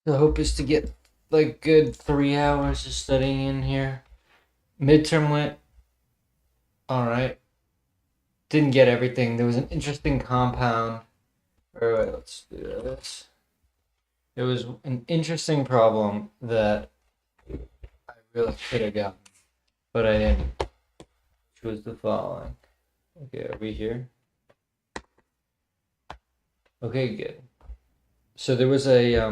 The hope is to get like good 3 hours of studying in here. Midterm went all right. Didn't get everything. There was an interesting compound. All right, let's do this. It was an interesting problem that I really could have gotten, but I didn't. Which was the following. Okay, are we here? Okay, good. So there was a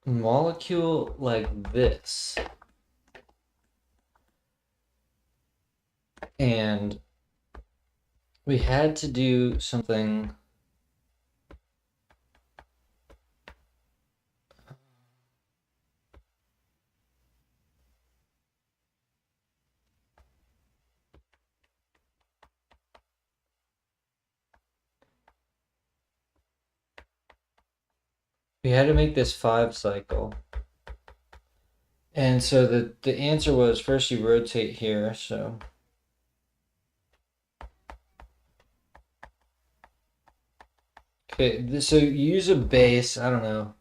molecule like this, and we had to do something. We had to make this 5 cycle. And so the answer was first you rotate here, so okay, so you use a base, I don't know,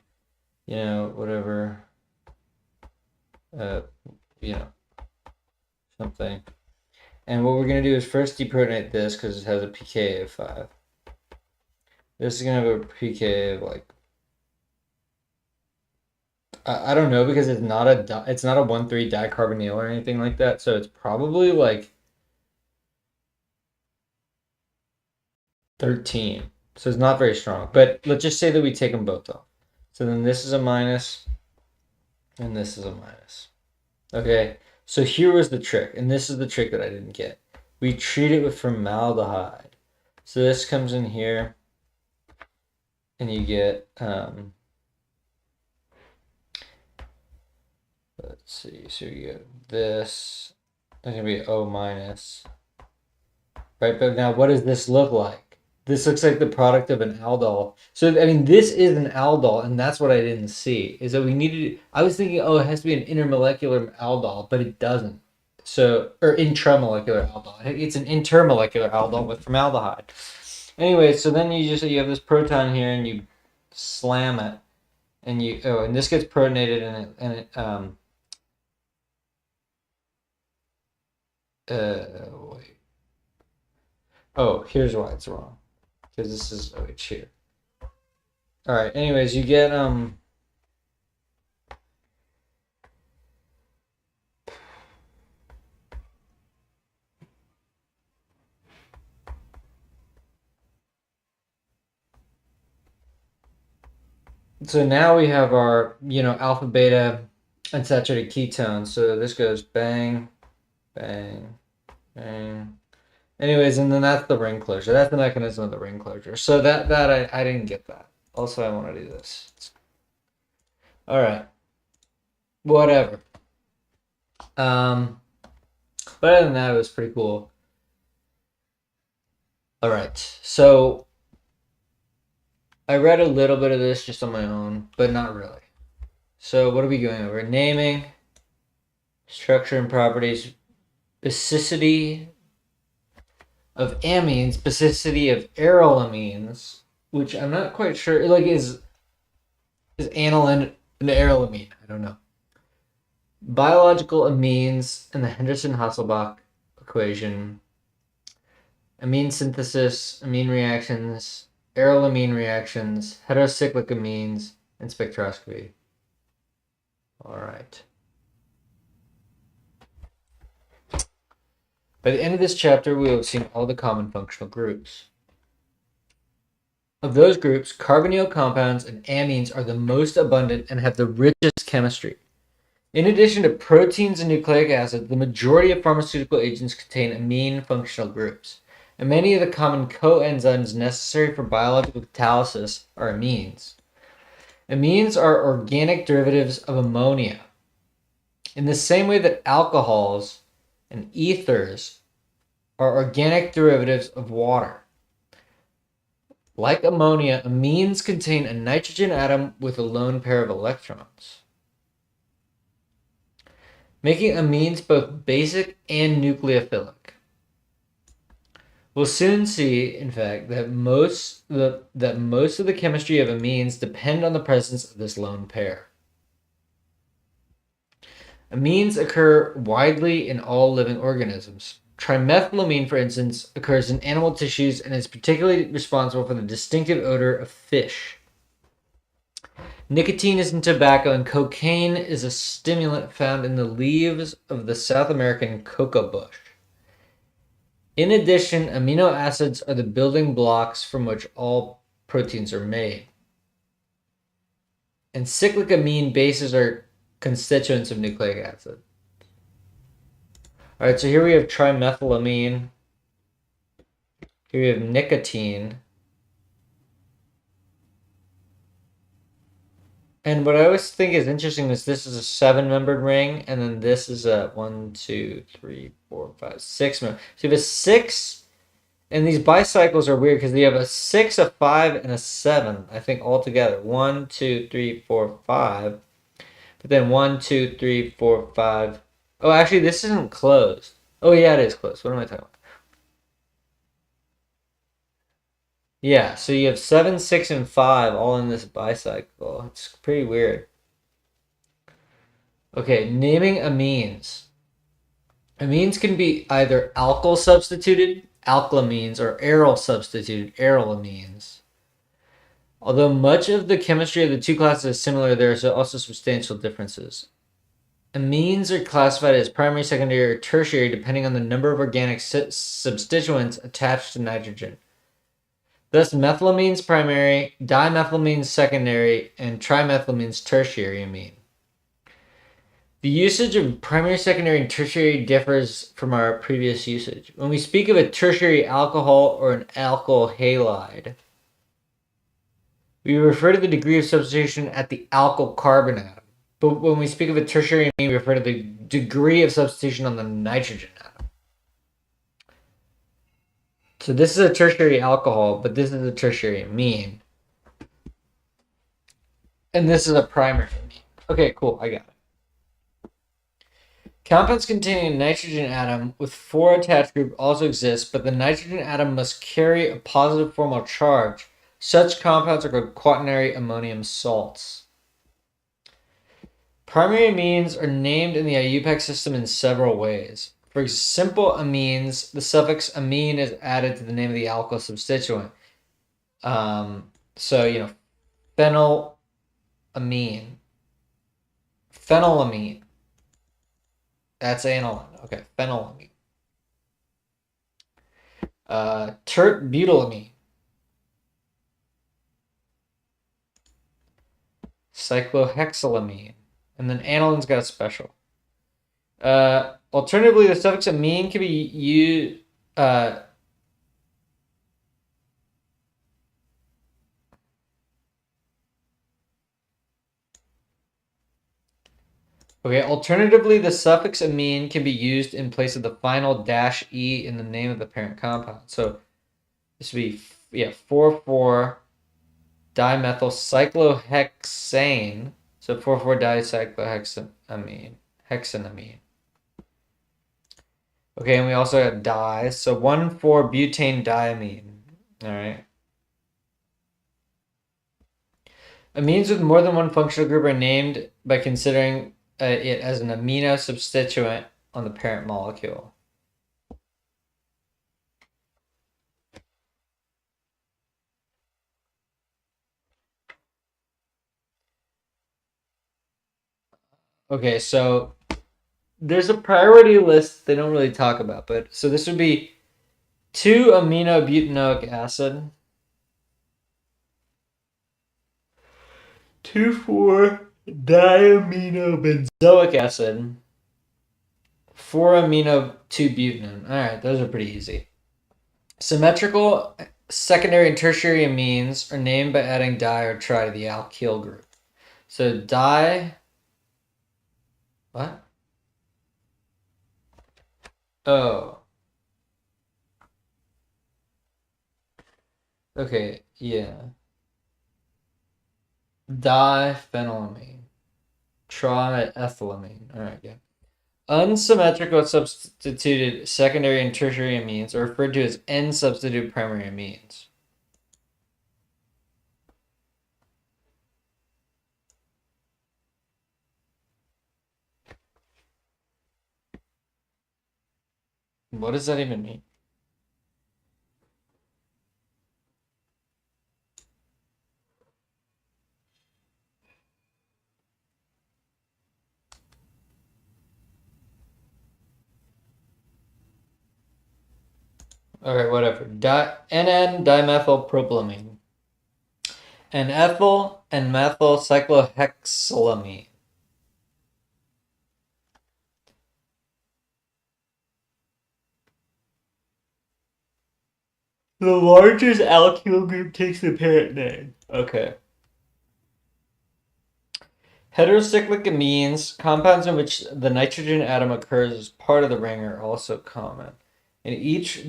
whatever, uh, you know, something. And what we're gonna do is first deprotonate this because it has a pK of 5. This is gonna have a pK of like I don't know because it's not a 1,3 dicarbonyl or anything like that, so it's probably like 13. So it's not very strong. But let's just say that we take them both off. So then this is a minus, and this is a minus. Okay, so here was the trick, and this is the trick that I didn't get. We treat it with formaldehyde. So this comes in here, and you get, let's see, so you get this, that's going to be O minus, right? But now what does this look like? This looks like the product of an aldol. So, I mean, this is an aldol, and that's what I didn't see. Is that we needed, I was thinking, oh, it has to be an intermolecular aldol, but it doesn't. So, or intramolecular aldol. It's an intermolecular aldol with formaldehyde. Anyway, so then you have this proton here, and you slam it, and this gets protonated, wait. Oh, here's why it's wrong. Because this is OH here. All right. Anyways, you get so now we have our alpha beta unsaturated ketones. So this goes bang, bang, bang. Anyways, and then that's the ring closure. That's the mechanism of the ring closure. So that I didn't get that. Also, I want to do this. All right. Whatever. Um, but other than that, it was pretty cool. All right. So I read a little bit of this just on my own, but not really. So what are we going over? Naming, structure and properties, basicity of amines, basicity of arylamines, which I'm not quite sure. Like, is aniline an arylamine? I don't know. Biological amines and the Henderson-Hasselbalch equation, amine synthesis, amine reactions, arylamine reactions, heterocyclic amines, and spectroscopy. All right. By the end of this chapter, we will have seen all the common functional groups. Of those groups, carbonyl compounds and amines are the most abundant and have the richest chemistry. In addition to proteins and nucleic acids, the majority of pharmaceutical agents contain amine functional groups, and many of the common coenzymes necessary for biological catalysis are amines. Amines are organic derivatives of ammonia. In the same way that alcohols and ethers are organic derivatives of water. Like ammonia, amines contain a nitrogen atom with a lone pair of electrons, making amines both basic and nucleophilic. We'll soon see, in fact, that most of the chemistry of amines depend on the presence of this lone pair. Amines occur widely in all living organisms. Trimethylamine, for instance, occurs in animal tissues and is particularly responsible for the distinctive odor of fish. Nicotine is in tobacco, and cocaine is a stimulant found in the leaves of the South American coca bush. In addition, amino acids are the building blocks from which all proteins are made. And cyclic amine bases are constituents of nucleic acid. All right, so here we have trimethylamine. Here we have nicotine. And what I always think is interesting is this is a 7-membered ring, and then this is a 1, 2, 3, 4, 5, 6 member. So you have a 6, and these bicycles are weird because you have a 6, a 5, and a 7, I think, all together. 1, 2, 3, 4, 5. But then 1, 2, 3, 4, 5. Oh, actually, this isn't closed. Oh, yeah, it is closed. What am I talking about? Yeah, so you have 7, 6, and 5 all in this bicycle. It's pretty weird. Okay, naming amines. Amines can be either alkyl substituted, alkylamines, or aryl substituted, arylamines. Although much of the chemistry of the two classes is similar, there are also substantial differences. Amines are classified as primary, secondary, or tertiary depending on the number of organic substituents attached to nitrogen. Thus, methylamines primary, dimethylamines secondary, and trimethylamines tertiary amine. The usage of primary, secondary, and tertiary differs from our previous usage. When we speak of a tertiary alcohol or an alkyl halide, we refer to the degree of substitution at the alkyl carbon atom. But when we speak of a tertiary amine, we refer to the degree of substitution on the nitrogen atom. So this is a tertiary alcohol, but this is a tertiary amine. And this is a primary amine. Okay, cool, I got it. Compounds containing a nitrogen atom with 4 attached group also exist, but the nitrogen atom must carry a positive formal charge. Such compounds are called quaternary ammonium salts. Primary amines are named in the IUPAC system in several ways. For simple amines, the suffix amine is added to the name of the alkyl substituent. So, phenylamine. Phenylamine. That's aniline. Okay, phenylamine. Tert-butylamine. Cyclohexylamine. And then aniline's got a special. Alternatively, the suffix amine can be used. Alternatively, the suffix amine can be used in place of the final -e in the name of the parent compound. So this would be 4,4-dimethyl cyclohexane. So 4,4-dicyclohexanamine. Hexanamine. Okay, and we also have dyes. So 1,4-butane diamine. All right. Amines with more than one functional group are named by considering it as an amino substituent on the parent molecule. Okay, so there's a priority list they don't really talk about, but so this would be 2-aminobutanoic acid, 2,4-diaminobenzoic acid, 4-amino-2-butanone. All right, those are pretty easy. Symmetrical secondary and tertiary amines are named by adding di or tri to the alkyl group. So di. What? Oh. Okay, yeah. Diphenylamine. Triethylamine. All right, yeah. Unsymmetrical substituted secondary and tertiary amines are referred to as N-substituted primary amines. What does that even mean? Okay, whatever. NN-dimethylpropylamine. An ethyl and methyl cyclohexylamine. The largest alkyl group takes the parent name. Okay. Heterocyclic amines, compounds in which the nitrogen atom occurs as part of the ring, are also common. And each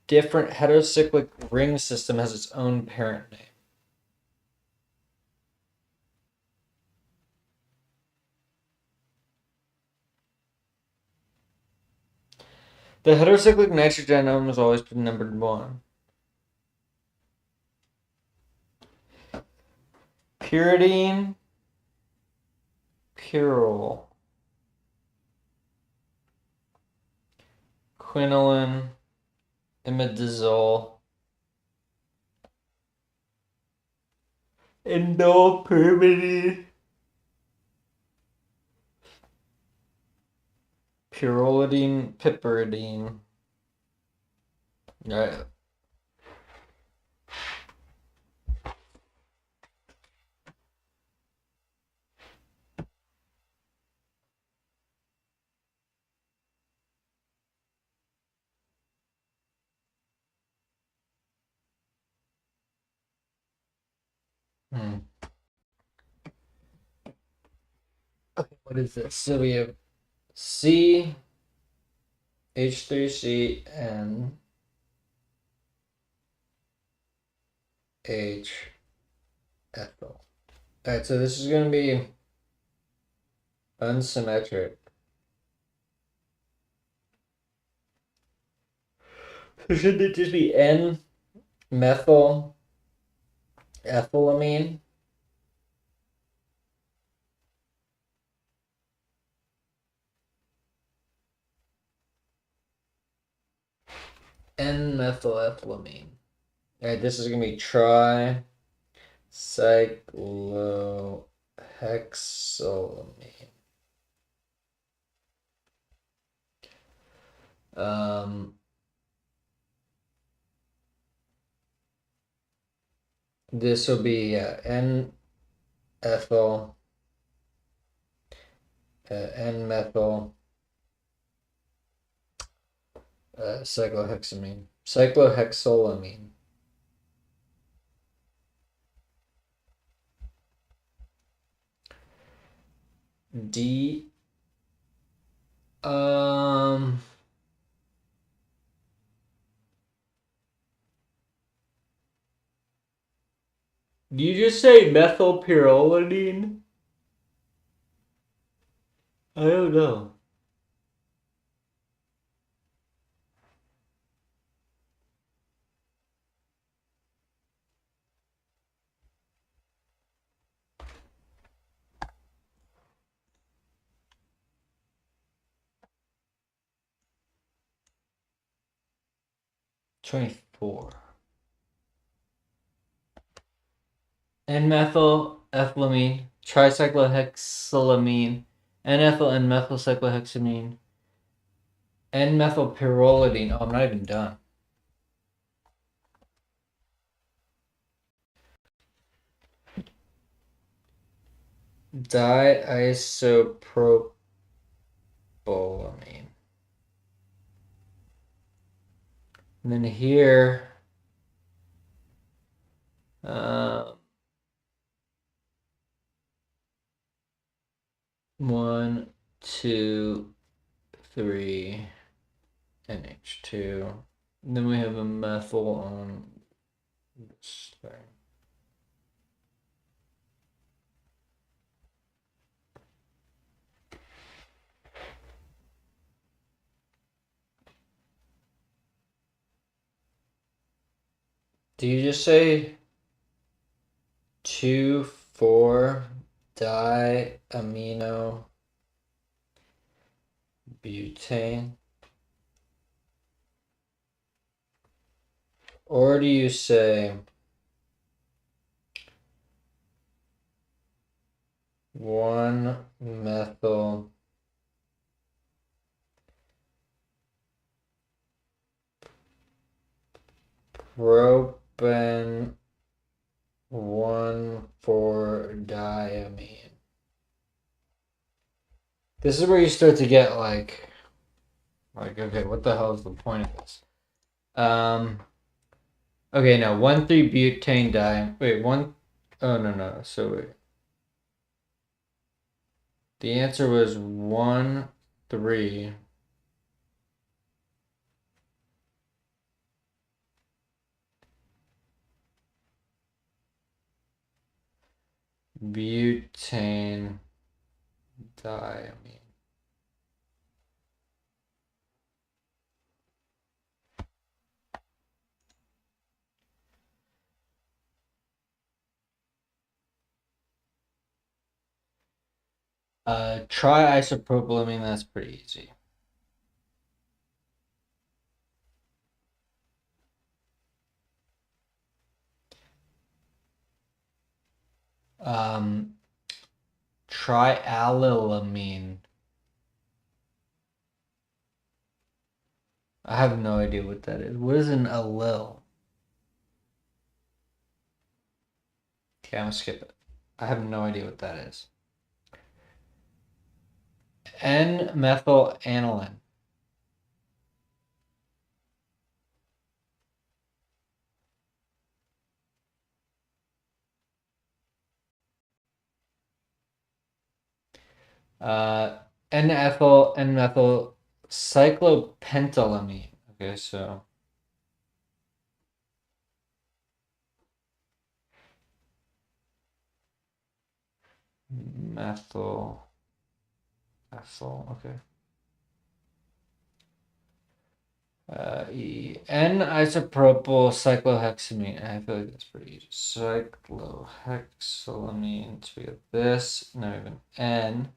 different heterocyclic ring system has its own parent name. The heterocyclic nitrogen atom has always been numbered 1. Pyridine, pyrrole, quinoline, imidazole, indole-pyrimidine, pyrrolidine, piperidine. All right. Okay, what is this? So we have C, H3C, and H, ethyl. Alright, so this is going to be unsymmetric. So should it just be N-methyl ethylamine? N-methyl ethylamine. Alright, this is going to be tricyclohexylamine. This will be N-ethyl, N-methyl, cyclohexylamine. D. Do you just say methylpyrrolidine? I don't know. $24. N-methyl ethylamine, tricyclohexylamine, N-ethyl and methylcyclohexamine, N-methylpyrrolidine. Oh, I'm not even done. Diisopropylamine. And then here, 1, 2, 3, NH2. And then we have a methyl on this thing. Do you just say 2,4-diamino butane? Or do you say 1-methyl propan 1,4-diamine? This is where you start to get like, okay, what the hell is the point of this? Okay, now 1,3-butane di. Wait, oh no. So wait. The answer was 1,3. Butane diamine. Triisopropylamine, that's pretty easy. Triallylamine. I have no idea what that is. What is an allyl? Okay, I'm gonna skip it. I have no idea what that is. N-methylaniline. N-methyl cyclopenthylamine. Okay, so methyl, okay. N-isopropyl cyclohexamine. I feel like that's pretty easy. Cyclohexylamine. So we have this. Now we have an N.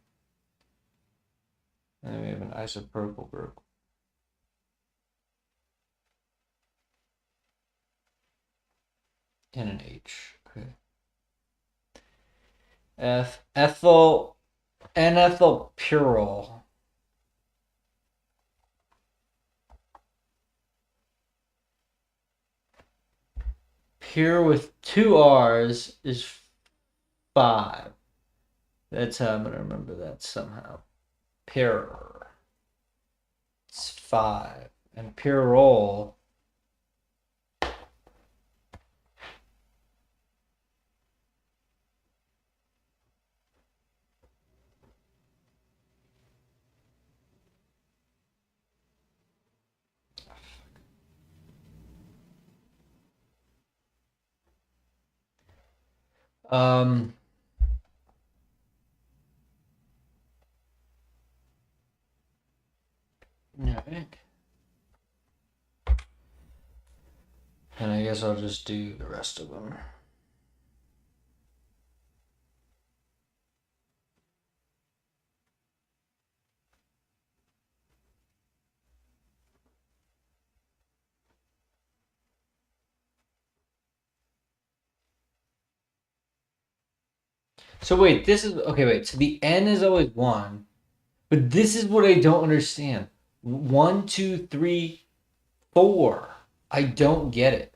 And then we have an isopropyl group. And an H. Okay. N-ethylpyrrole. Pure with 2 R's is 5. That's how I'm going to remember that somehow. Pure. It's 5. And pyrrole. All right. And I guess I'll just do the rest of them. So wait, this is okay. Wait, so the N is always 1, but this is what I don't understand. 1, 2, 3, 4. I don't get it.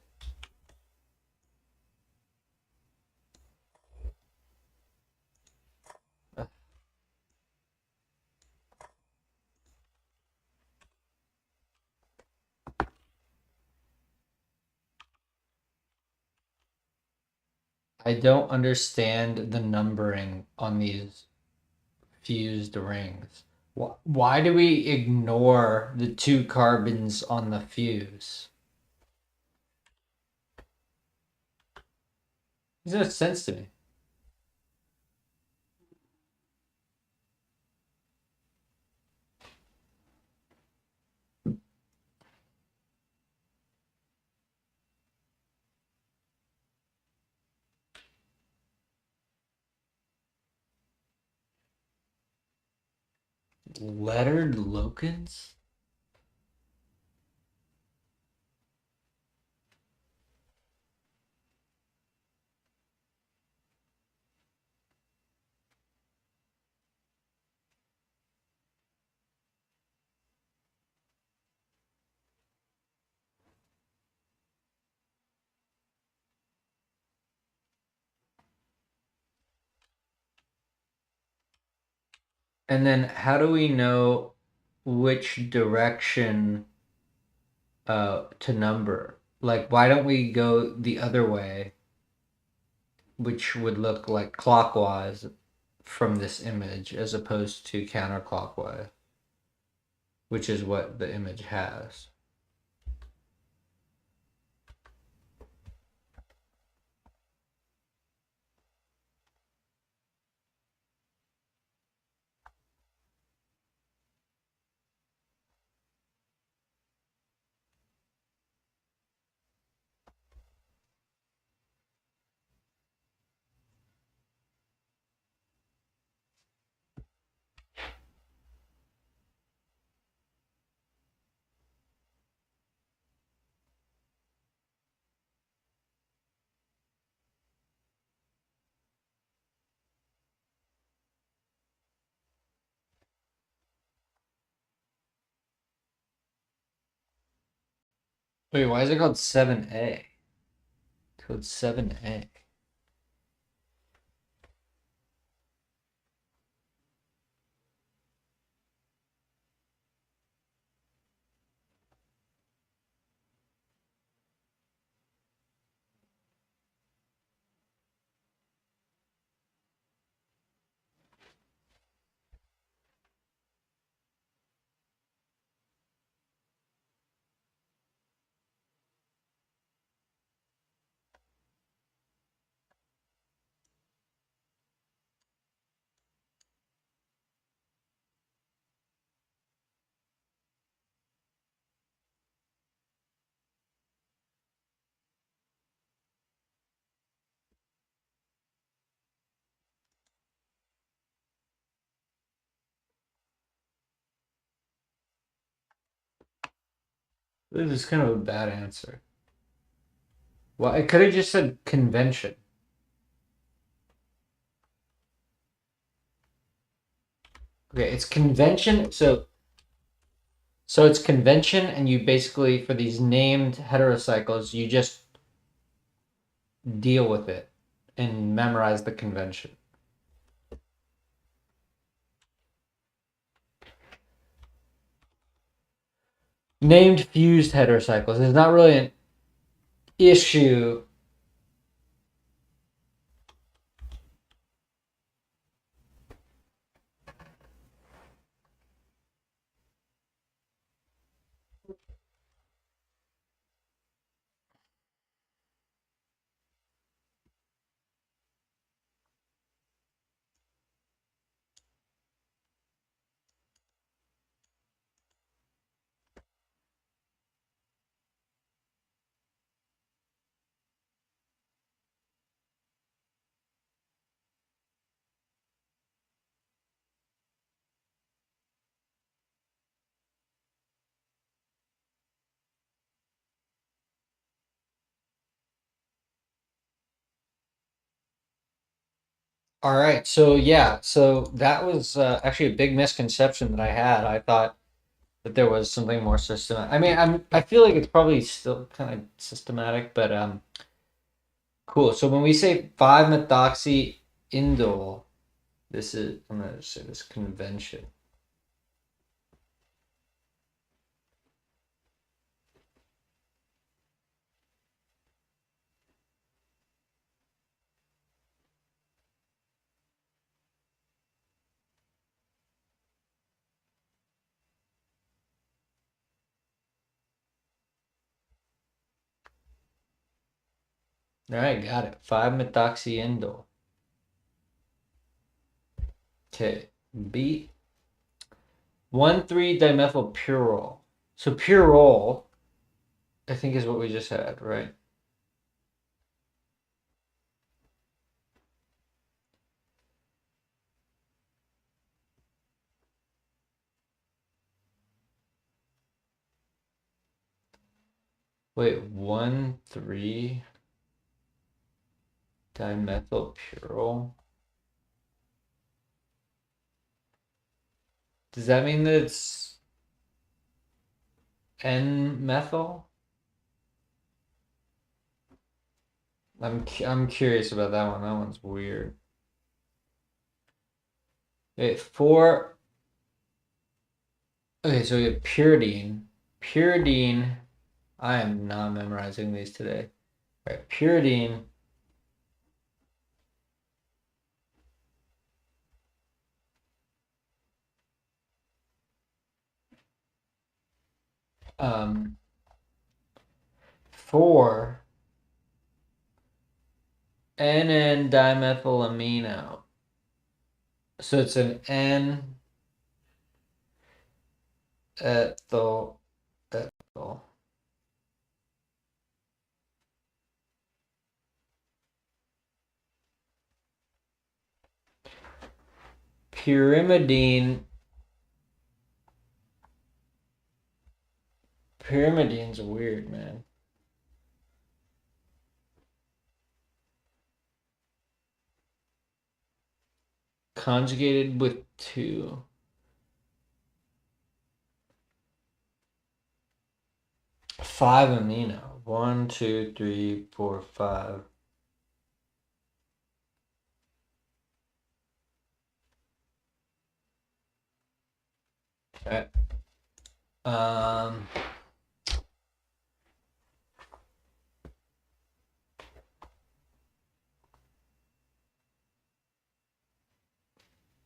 I don't understand the numbering on these fused rings. Why do we ignore the 2 carbons on the fuse? Does that make sense to me? Lettered locans? And then how do we know which direction to number? Like, why don't we go the other way, which would look like clockwise from this image as opposed to counterclockwise, which is what the image has? Wait, why is it called 7A? It's called 7A. This is kind of a bad answer. Well, I could have just said convention. Okay, it's convention. So it's convention, and you basically, for these named heterocycles, you just deal with it and memorize the convention. Named fused heterocycles is not really an issue. All right, so yeah, so that was actually a big misconception that I had. I thought that there was something more systematic. I mean, I feel like it's probably still kind of systematic, but cool. So when we say 5-methoxy indole, this is, I'm gonna say this convention. All right, got it. 5-methoxy indole. Okay, B 1,3-dimethylpurol. So purol, I think, is what we just had, right? Wait, 1,3 dimethylpyryl. Does that mean that it's N-methyl? I'm curious about that one. That one's weird. Wait, 4. Okay, so we have pyridine. Pyridine. I am not memorizing these today. All right, pyridine. Um, 4 NN dimethylamino. So it's an N ethyl ethyl. Pyrimidine. Pyrimidine's weird, man. Conjugated with 2. Five amino. 1, 2, 3, 4, 5. Okay.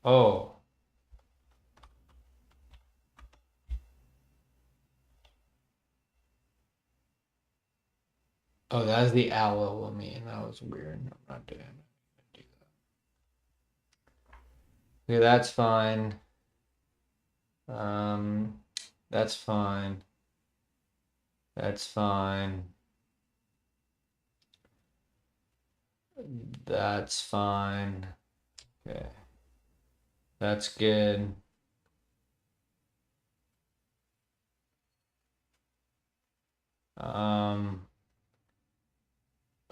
Oh. Oh, that's the allylamine. That was weird. I'm not doing it. Okay, that's fine. That's fine. That's fine. That's fine. Okay. That's good.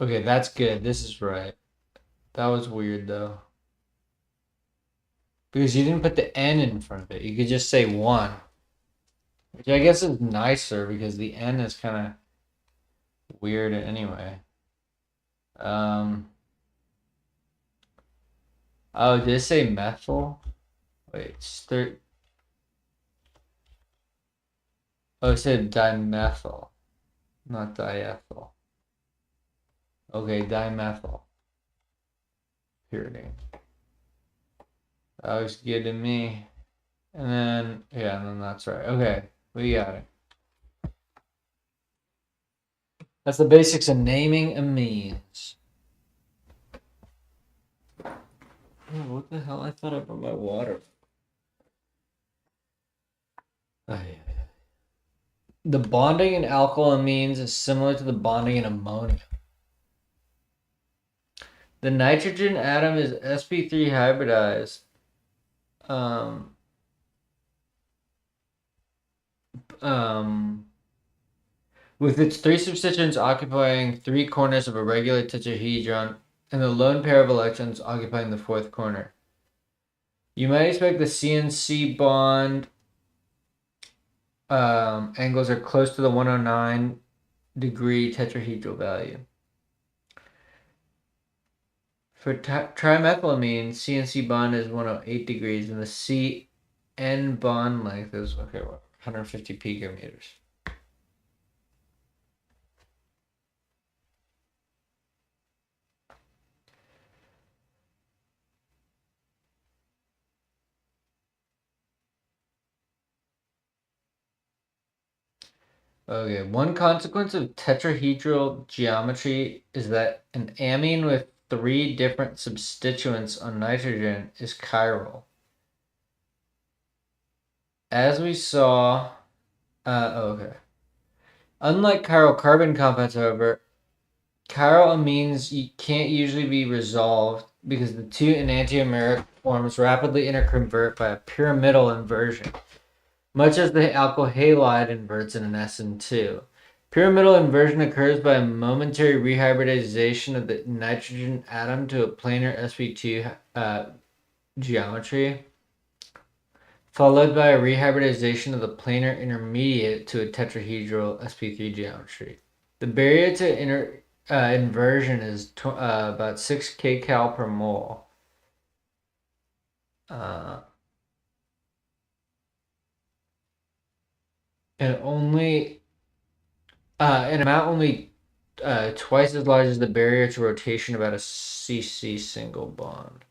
Okay, that's good. This is right. That was weird though. Because you didn't put the N in front of it. You could just say 1. Which I guess is nicer because the N is kind of weird anyway. Oh, did it say methyl? Wait, oh, it said dimethyl, not diethyl. Okay, dimethyl. Pyridine. That was good to me. And then, yeah, and then that's right. Okay, we got it. That's the basics of naming amines. Oh, what the hell? I thought I brought my water. Oh, yeah. The bonding in alkylamines is similar to the bonding in ammonia. The nitrogen atom is sp3 hybridized. With its 3 substituents occupying 3 corners of a regular tetrahedron and the lone pair of electrons occupying the 4th corner. You might expect the CNC bond angles are close to the 109 degree tetrahedral value. For trimethylamine, CNC bond is 108 degrees and the CN bond length is 150 picometers. Okay, one consequence of tetrahedral geometry is that an amine with 3 different substituents on nitrogen is chiral. As we saw, okay. Unlike chiral carbon compounds, however, chiral amines can't usually be resolved because the 2 enantiomeric forms rapidly interconvert by a pyramidal inversion, much as the alkyl halide inverts in an SN2. Pyramidal inversion occurs by a momentary rehybridization of the nitrogen atom to a planar sp2 geometry, followed by a rehybridization of the planar intermediate to a tetrahedral sp3 geometry. The barrier to inversion is about 6 kcal per mole. And only an amount only twice as large as the barrier to rotation about a CC single bond.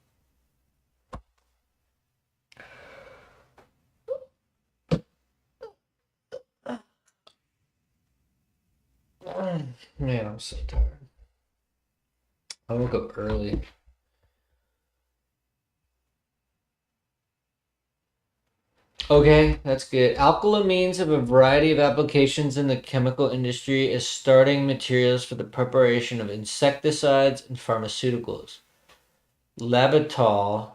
Man, I'm so tired. I woke up early. Okay, that's good. Alkylamines have a variety of applications in the chemical industry as starting materials for the preparation of insecticides and pharmaceuticals. Labetalol,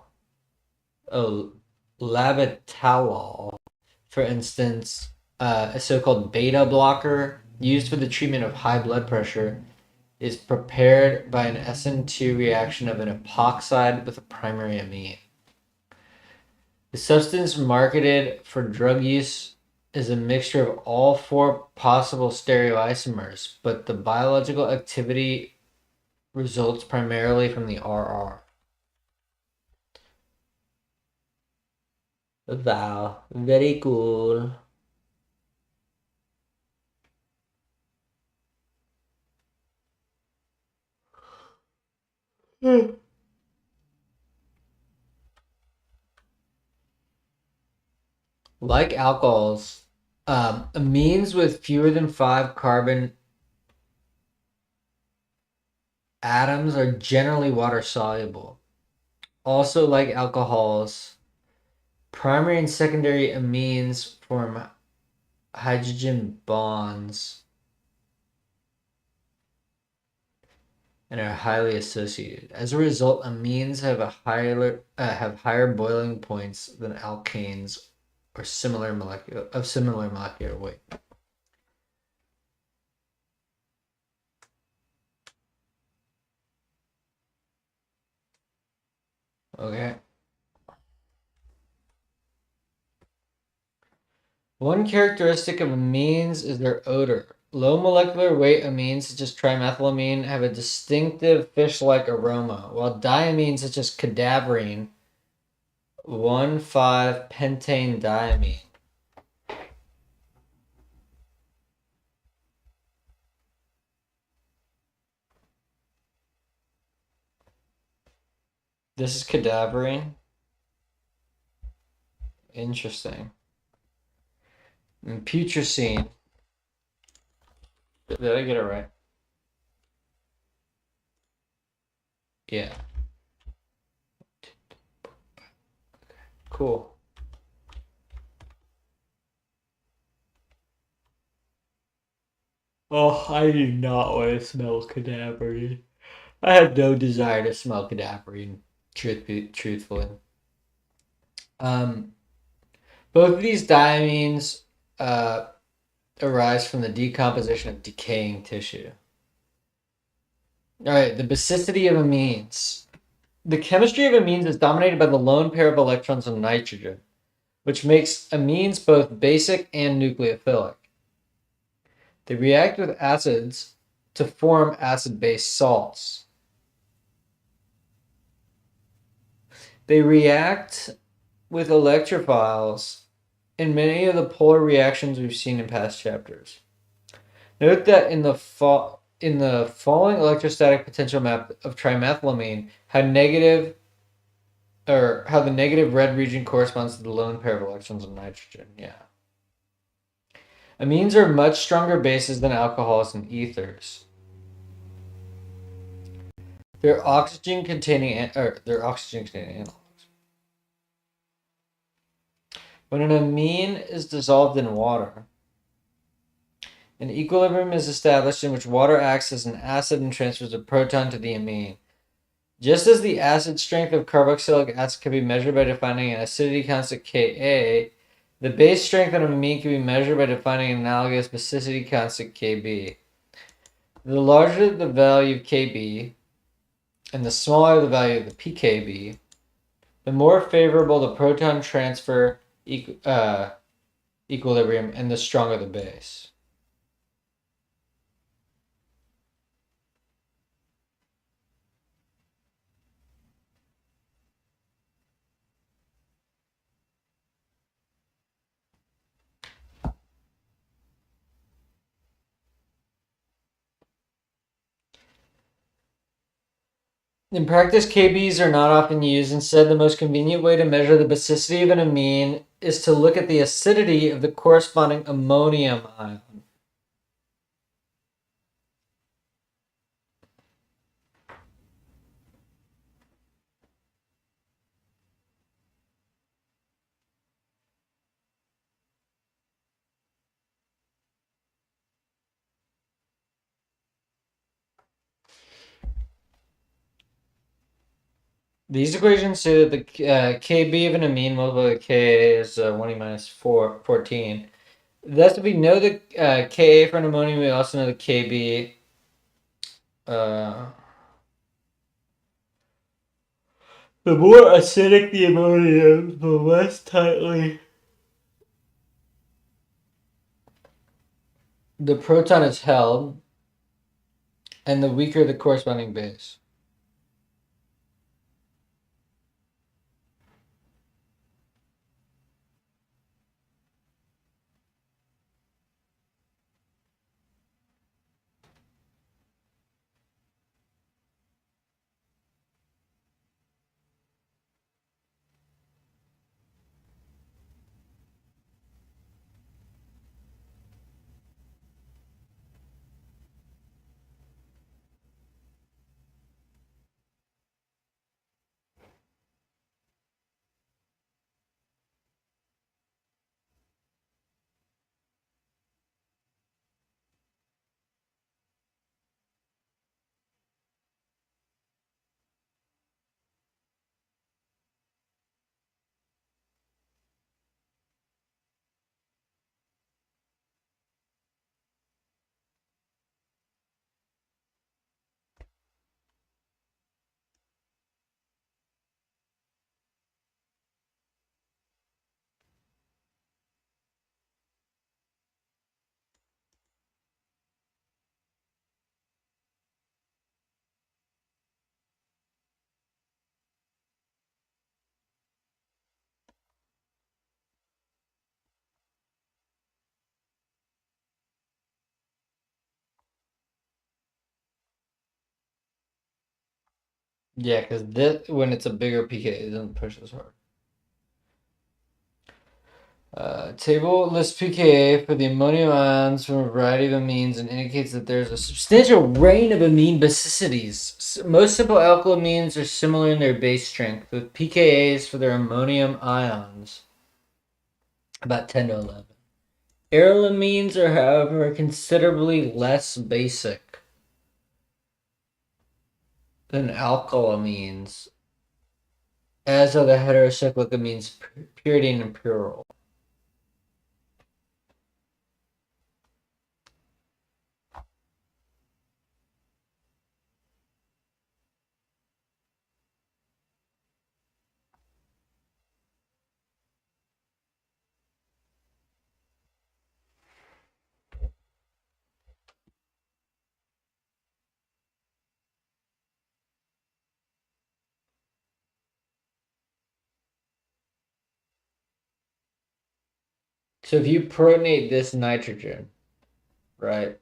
for instance, a so-called beta blocker used for the treatment of high blood pressure, is prepared by an SN2 reaction of an epoxide with a primary amine. The substance marketed for drug use is a mixture of all 4 possible stereoisomers, but the biological activity results primarily from the RR. Wow, very cool. Like alcohols, amines with fewer than 5 carbon atoms are generally water soluble. Also, like alcohols, primary and secondary amines form hydrogen bonds and are highly associated. As a result, amines have higher boiling points than alkanes or similar molecular weight. Okay. One characteristic of amines is their odor. Low molecular weight amines such as trimethylamine have a distinctive fish-like aroma, while diamines such as cadaverine 1,5-pentane diamine This is cadaverine. Interesting. And putrescine. Did I get it right? Yeah. Cool. Oh, I do not want to smell cadaverine. I have no desire to smell cadaverine, truthfully. Both of these diamines arise from the decomposition of decaying tissue. All right, the basicity of amines. The chemistry of amines is dominated by the lone pair of electrons of nitrogen, which makes amines both basic and nucleophilic. They react with acids to form acid-base salts. They react with electrophiles in many of the polar reactions we've seen in past chapters. Note that in the following electrostatic potential map of trimethylamine, how the negative red region corresponds to the lone pair of electrons of nitrogen. Yeah. Amines are much stronger bases than alcohols and ethers. They're oxygen-containing analogs. When an amine is dissolved in water, an equilibrium is established in which water acts as an acid and transfers a proton to the amine. Just as the acid strength of carboxylic acid can be measured by defining an acidity constant Ka, The base strength of an amine can be measured by defining an analogous basicity constant Kb. The larger the value of Kb and the smaller the value of the pKb, the more favorable the proton transfer equilibrium and the stronger the base. In practice, KBs are not often used. Instead, the most convenient way to measure the basicity of an amine is to look at the acidity of the corresponding ammonium ion. These equations say that the Kb of an amine multiplied by Ka is 1e minus 14. Thus, if we know the Ka for an ammonium, we also know the Kb. The more acidic the ammonium, the less tightly the proton is held, and the weaker the corresponding base. Yeah, because when it's a bigger pK, it doesn't push as hard. Table lists pKa for the ammonium ions from a variety of amines and indicates that there's a substantial range of amine basicities. Most simple alkylamines are similar in their base strength, with pKa's for their ammonium ions about 10 to 11. Arylamines are, however, considerably less basic than alkylamines, as are the heterocyclic amines pyridine and pyrrole. So if you protonate this nitrogen, right,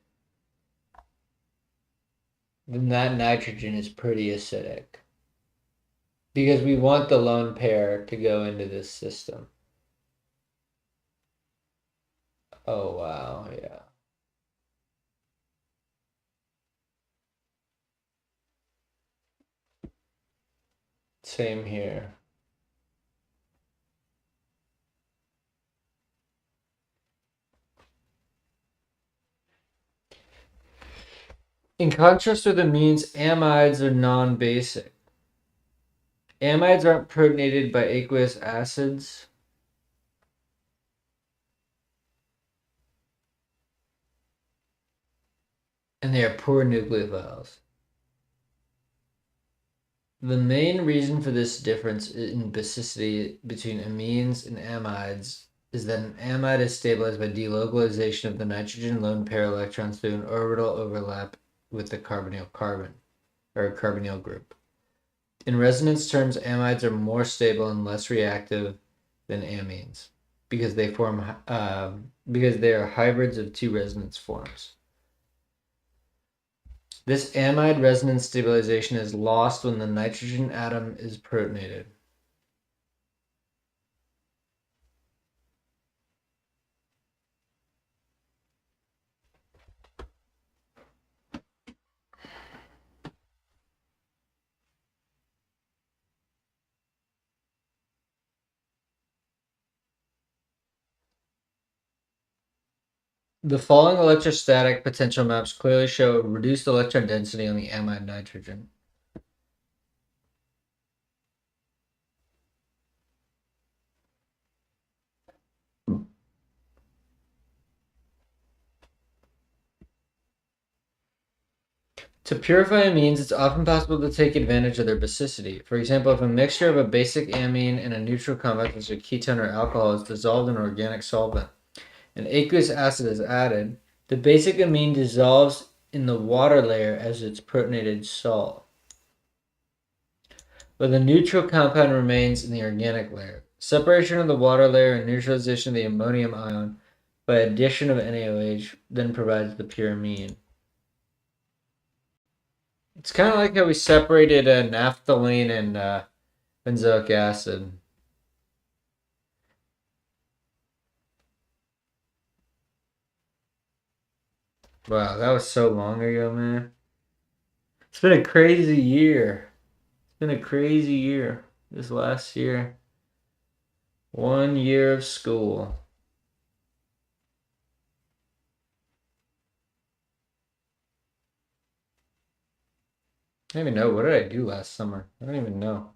then that nitrogen is pretty acidic. Because we want the lone pair to go into this system. Oh, wow, yeah. Same here. In contrast with amines, amides are non-basic. Amides aren't protonated by aqueous acids. and they are poor nucleophiles. The main reason for this difference in basicity between amines and amides is that an amide is stabilized by delocalization of the nitrogen lone pair electrons through an orbital overlap with the carbonyl carbon, or carbonyl group. In resonance terms, amides are more stable and less reactive than amines because they are hybrids of two resonance forms. This amide resonance stabilization is lost when the nitrogen atom is protonated. The following electrostatic potential maps clearly show reduced electron density on the amide nitrogen. To purify amines, it's often possible to take advantage of their basicity. For example, if a mixture of a basic amine and a neutral compound such as a ketone or alcohol is dissolved in an organic solvent, and aqueous acid is added, the basic amine dissolves in the water layer as its protonated salt, but the neutral compound remains in the organic layer. Separation of the water layer and neutralization of the ammonium ion by addition of NaOH then provides the pure amine. It's kind of like how we separated naphthalene and benzoic acid. Wow, that was so long ago, man. It's been a crazy year. It's been a crazy year this last year. 1 year of school. I don't even know. What did I do last summer? I don't even know.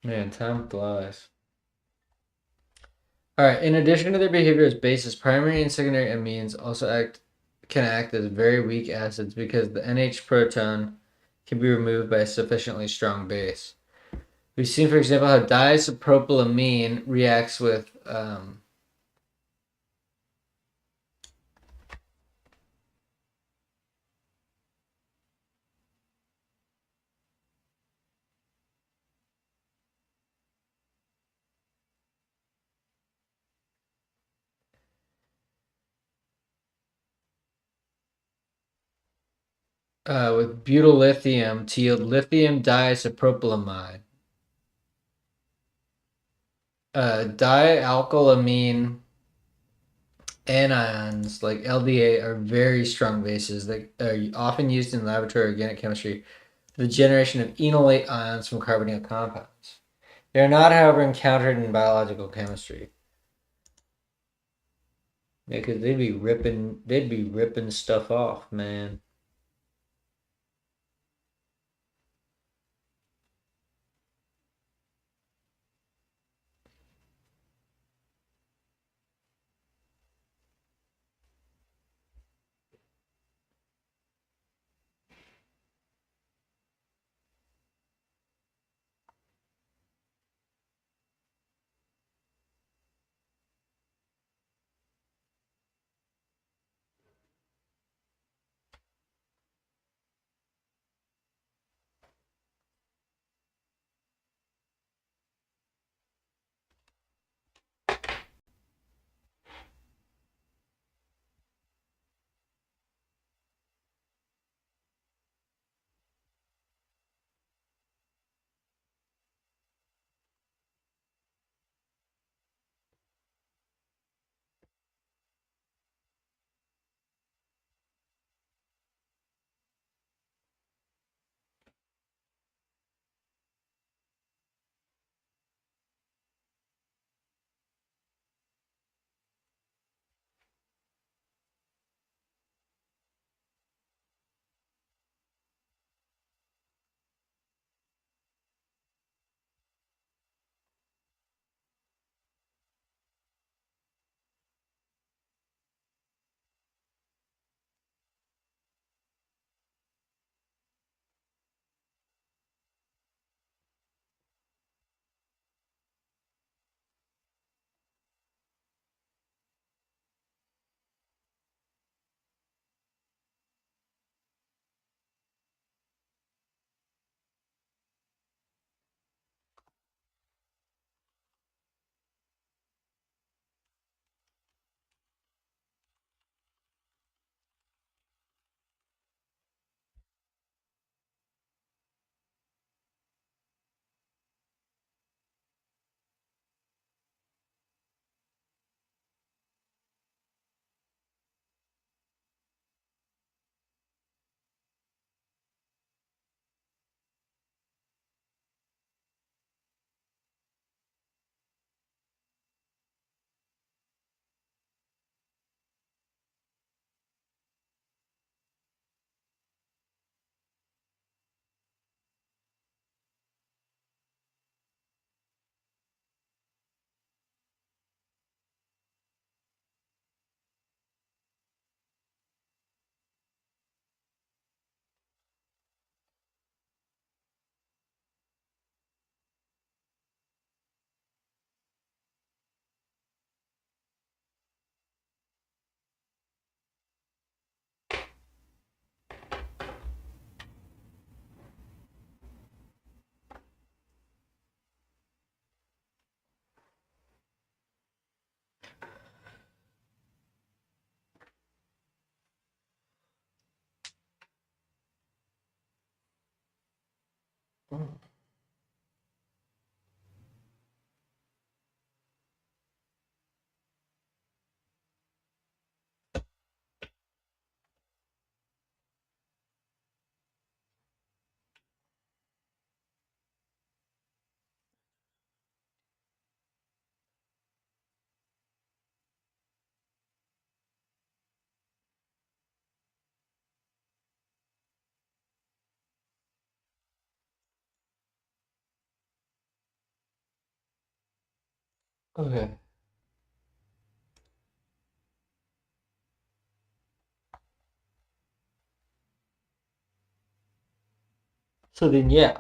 Man, time flies. Alright, in addition to their behavior as bases, primary and secondary amines also can act as very weak acids because the NH proton can be removed by a sufficiently strong base. We've seen, for example, how diisopropylamine reacts with with butyllithium to yield lithium diisopropylamide. Dialkylamine anions like LDA are very strong bases that are often used in laboratory organic chemistry for the generation of enolate ions from carbonyl compounds. They are not, however, encountered in biological chemistry. Yeah, because they'd be ripping stuff off, man. Okay. So then, yeah.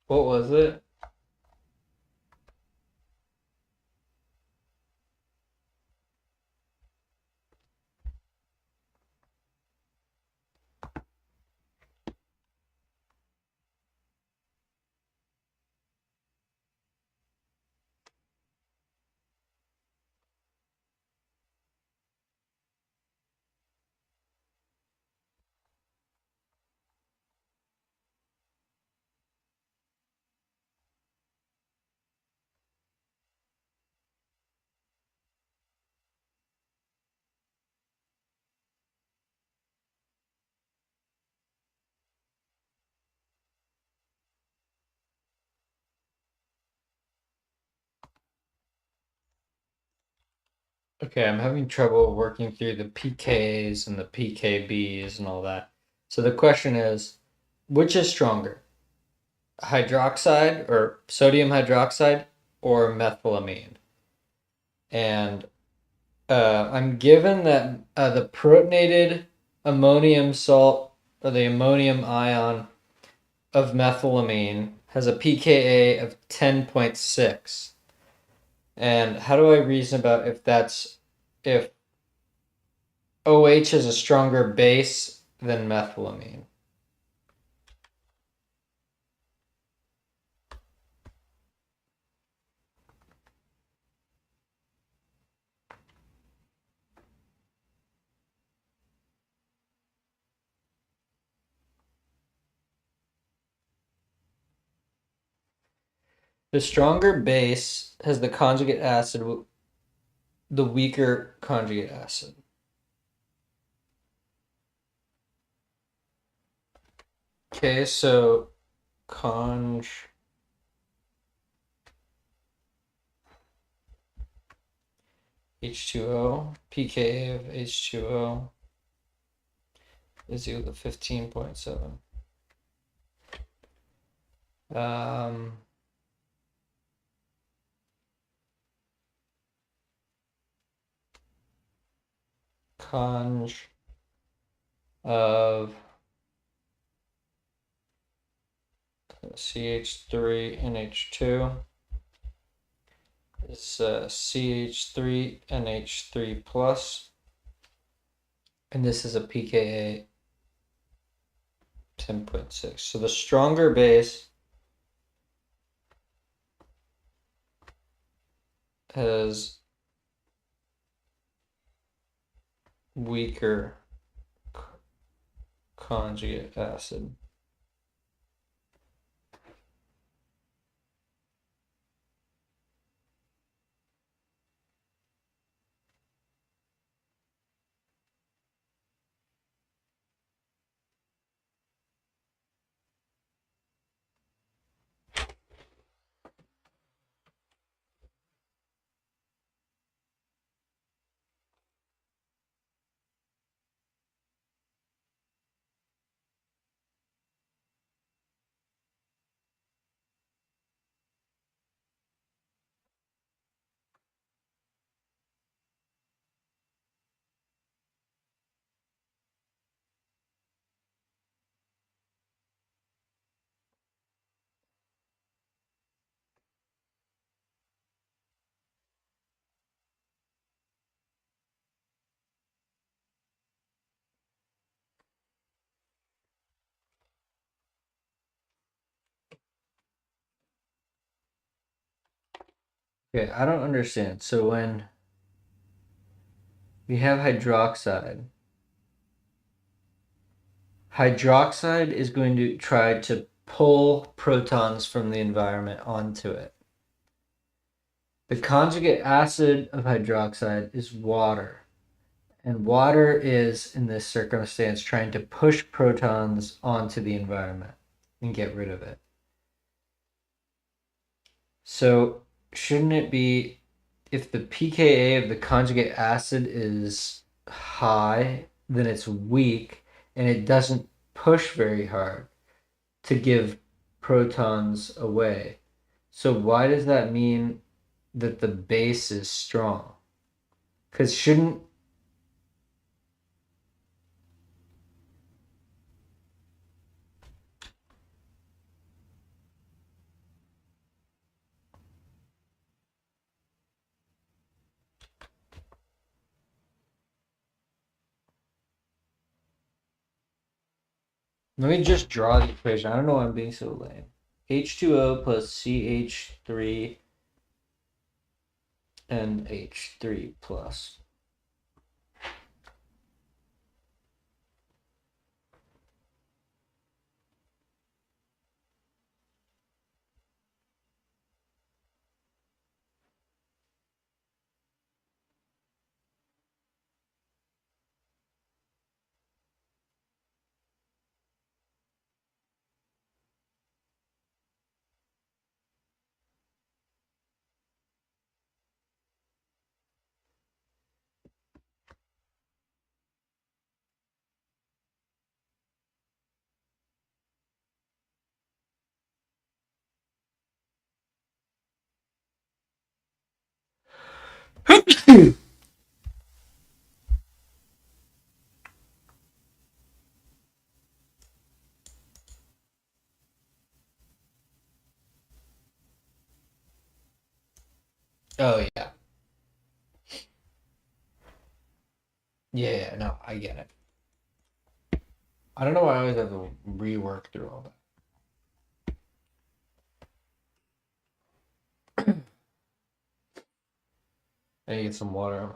What was it? Okay, I'm having trouble working through the PKs and the PKBs and all that. So the question is, which is stronger? Hydroxide or sodium hydroxide or methylamine? And I'm given that the protonated ammonium salt or the ammonium ion of methylamine has a pKa of 10.6. And how do I reason about if OH is a stronger base than methylamine? The stronger base has the conjugate acid, the weaker conjugate acid. Okay, so conj H2O, pKa of H2O is equal to 15.7. Um, conj of CH3 NH2 is CH3 NH3 plus, and this is a pKa 10.6. So the stronger base has weaker conjugate acid. Okay, I don't understand. So when we have hydroxide is going to try to pull protons from the environment onto it. The conjugate acid of hydroxide is water. And water is, in this circumstance, trying to push protons onto the environment and get rid of it. So, shouldn't it be if the pKa of the conjugate acid is high, then it's weak and it doesn't push very hard to give protons away. So, why does that mean that the base is strong? Because shouldn't let me just draw the equation. I don't know why I'm being so lame. H2O plus CH3 and H3 plus. Oh yeah. Yeah, no, I get it. I don't know why I always have to rework through all that. I need to get some water.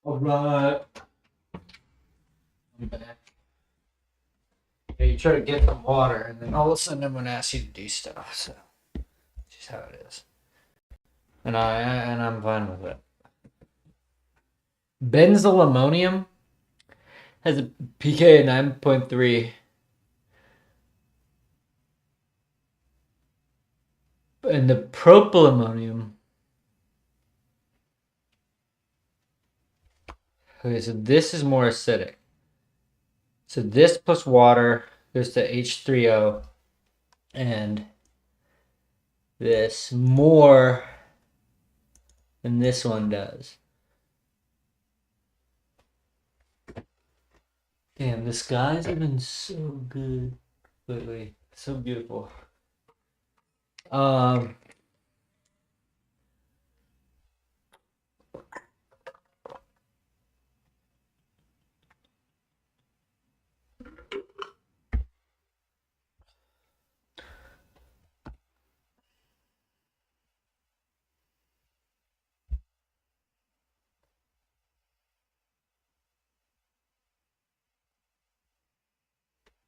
Alright. I'm back. Yeah, you try to get some water, and then all of a sudden I'm gonna ask you to do stuff. So, it's just how it is. And I'm fine with it. Benzyl ammonium has a pK of 9.3, and the propylammonium. Okay, so this is more acidic. So this plus water goes to H3O, and this more than this one does. Damn, the skies have been so good lately. So beautiful. Um,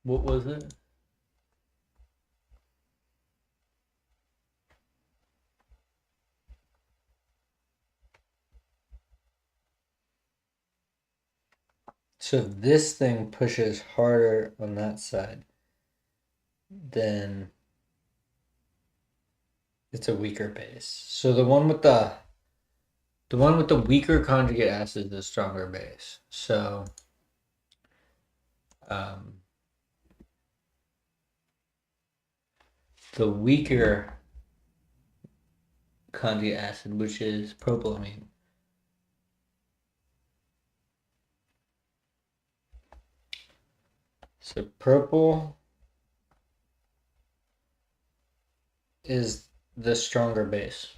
what was it? So this thing pushes harder on that side, then it's a weaker base. So the one with the weaker conjugate acid is the stronger base. So the weaker conjugate acid, which is propylamine. So purple is the stronger base.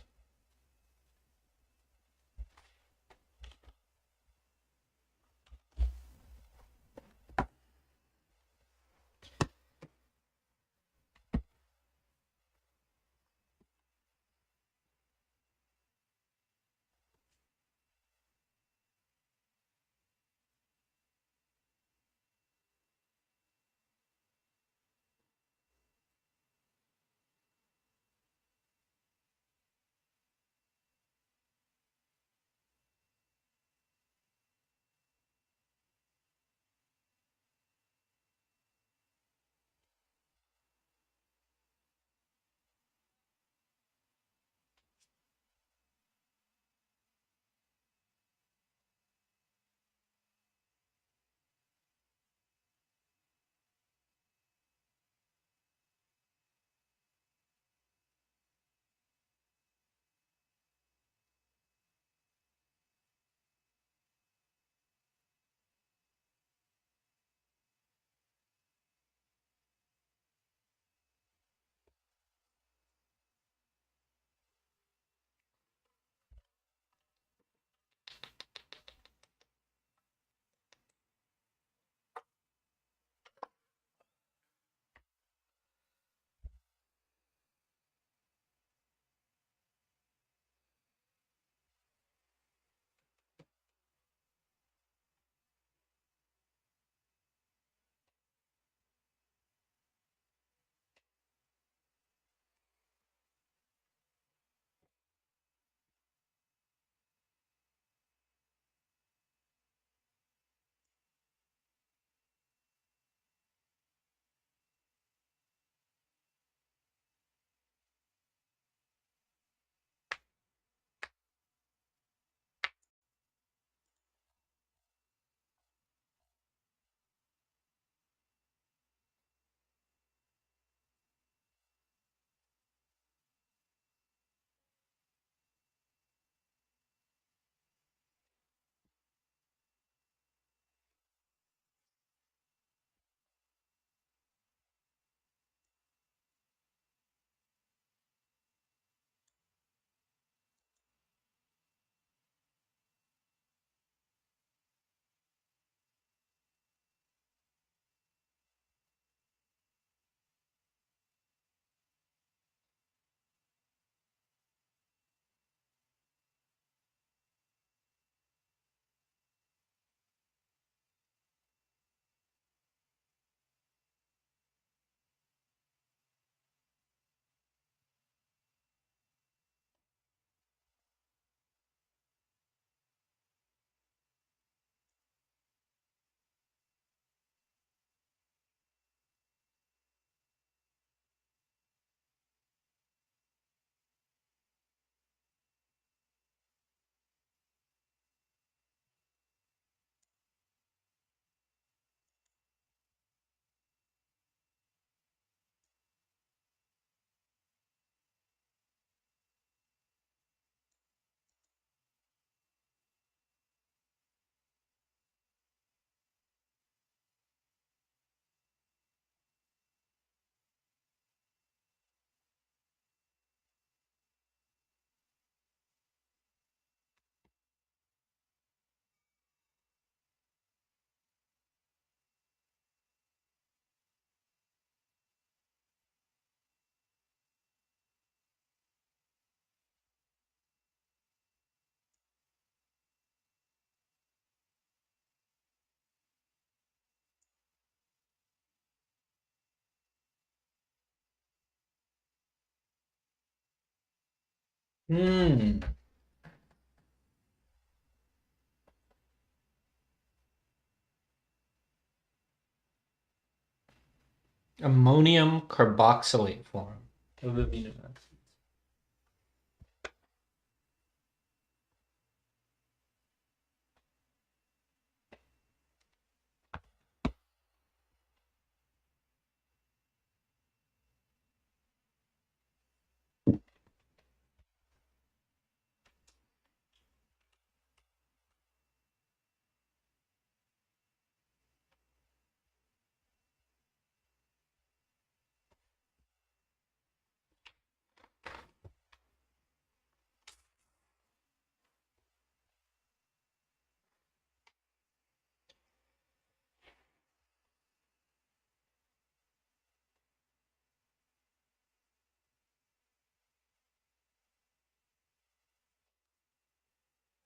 Ammonium carboxylate form of amino acids.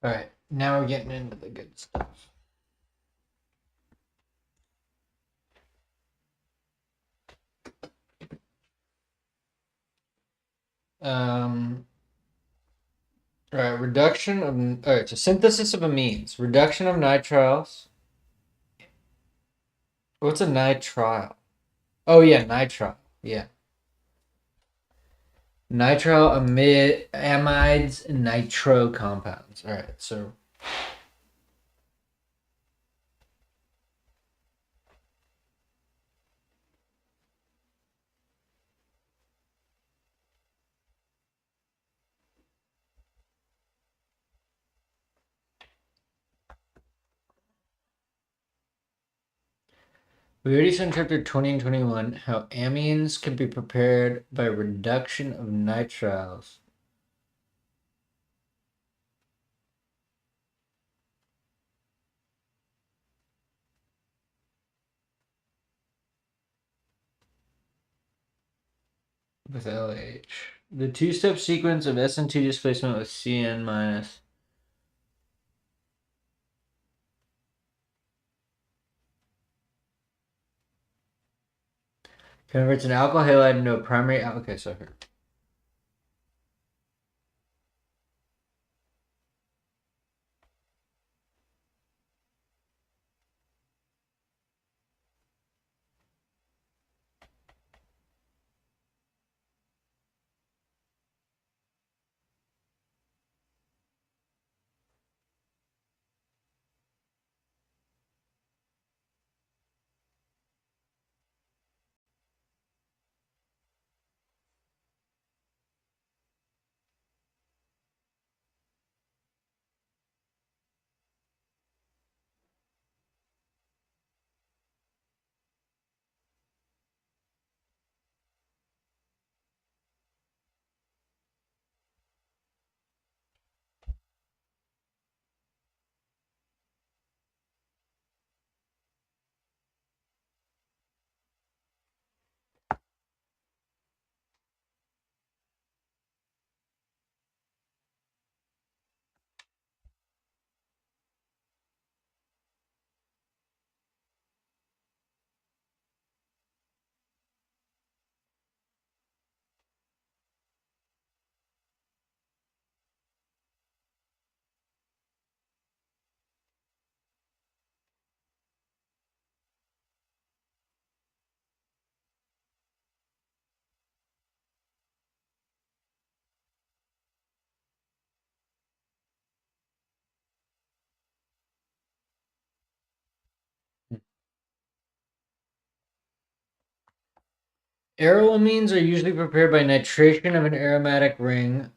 All right, now we're getting into the good stuff. All right, reduction of all right, so synthesis of amines, reduction of nitriles. What's a nitrile? Oh yeah, nitrile. Yeah, nitrile amides and nitro compounds. All right, so we already saw in chapter 20 and 21 how amines can be prepared by reduction of nitriles. With LH. The two-step sequence of SN2 displacement with CN minus. Converts an alkyl halide into a primary. Okay, so here. Arylamines are usually prepared by nitration of an aromatic ring,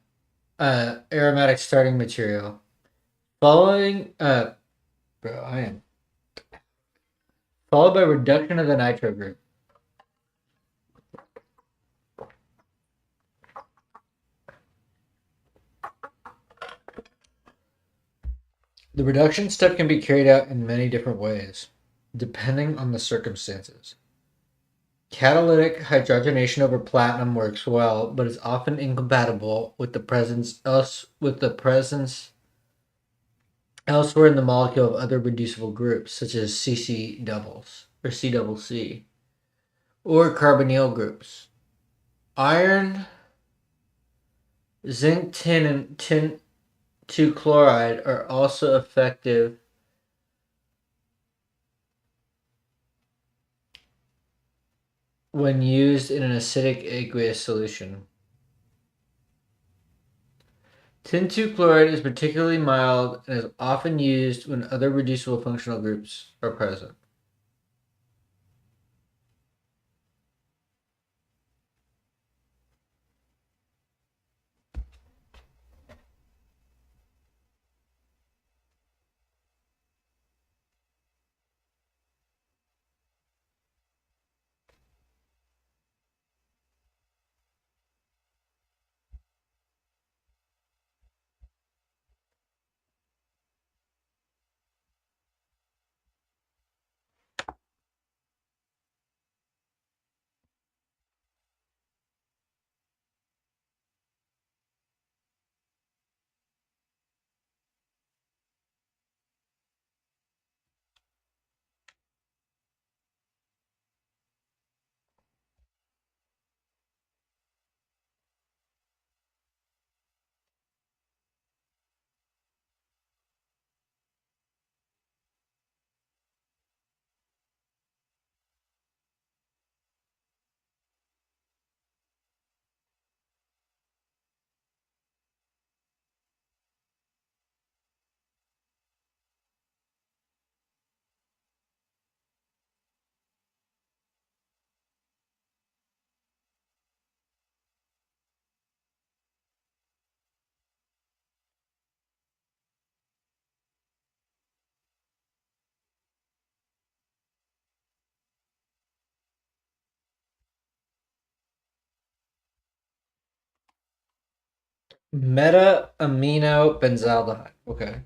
aromatic starting material. Following, followed by reduction of the nitro group. The reduction step can be carried out in many different ways, depending on the circumstances. Catalytic hydrogenation over platinum works well, but is often incompatible with the presence elsewhere in the molecule of other reducible groups, such as CC doubles or C double C, or carbonyl groups. Iron Zinc, tin, and tin 2 chloride are also effective when used in an acidic aqueous solution. Tin 2 chloride is particularly mild and is often used when other reducible functional groups are present. Meta-amino benzaldehyde. Okay.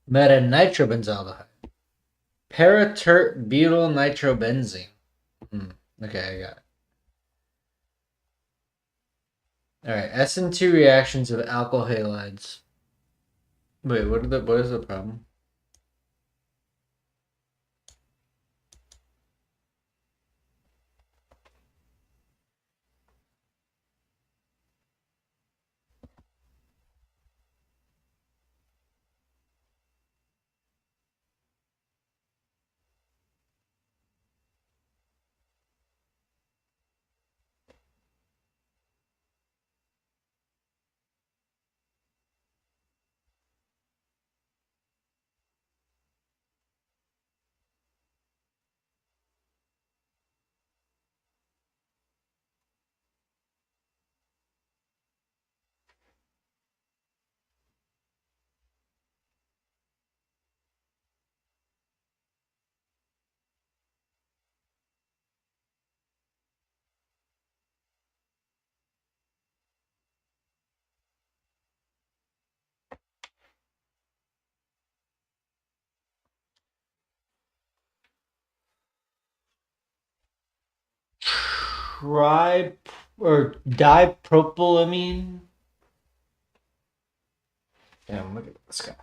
Meta-nitrobenzaldehyde. Paratert butyl nitrobenzene. Okay, I got it. All right, SN2 reactions of alkyl halides. Wait, what is the problem? Tri or dipropylamine. Damn, look at this guy.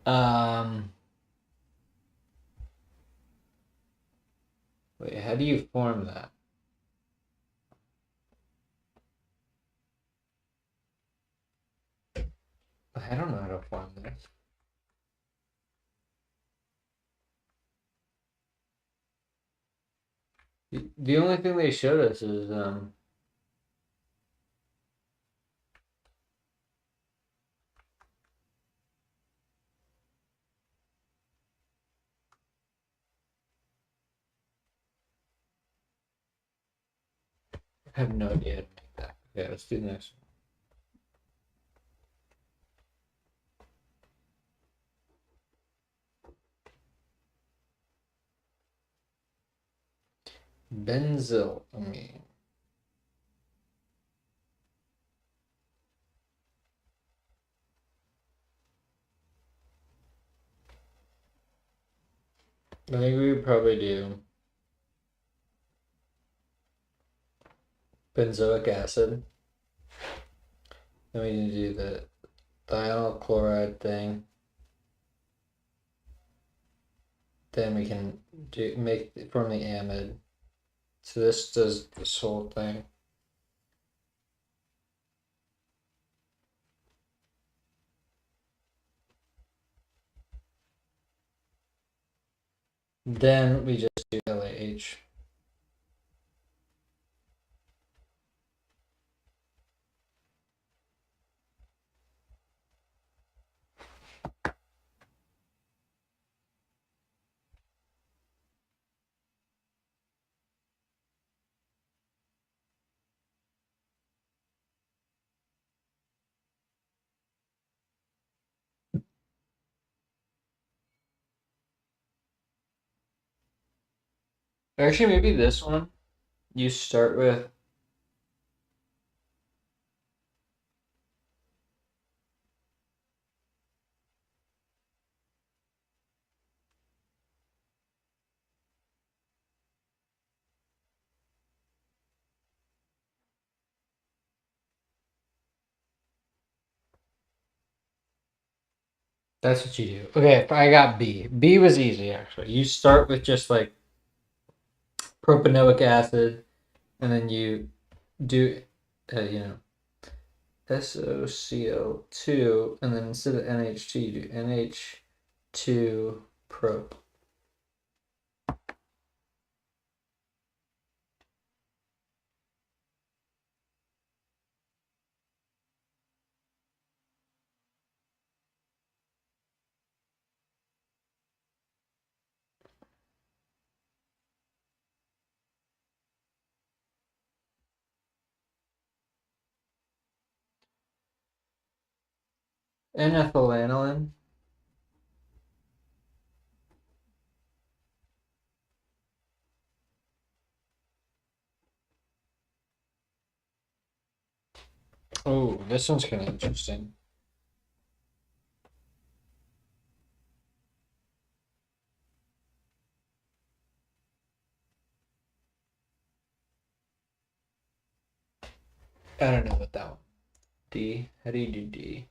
Um, Wait, how do you form that? I don't know how to form this. The only thing they showed us is I have no idea how to make that. Okay, let's do the next one. Benzylamine. I think we would probably do benzoic acid. Then we need to do the thionyl chloride thing. Then we can form the amide. So this does this whole thing. Then we just do LAH. Actually, maybe this one. You start with that's what you do. Okay, I got B. B was easy actually. You start with just like propanoic acid, and then you do, SOCO2, and then instead of NH2, you do NH2 prop. N-ethylaniline. Oh, this one's kind of interesting. I don't know about that one. D. How do you do D?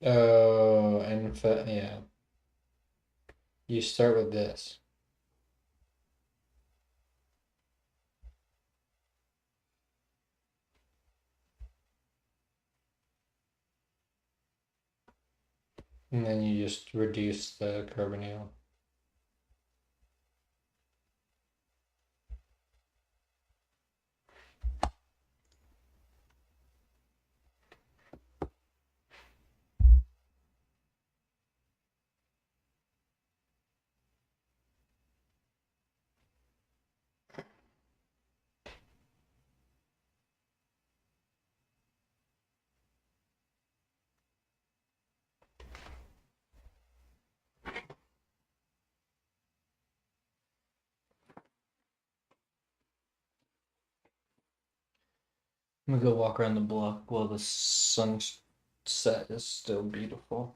Oh, and yeah. You start with this. And then you just reduce the carbonyl. I'm gonna go walk around the block while the sunset is still beautiful.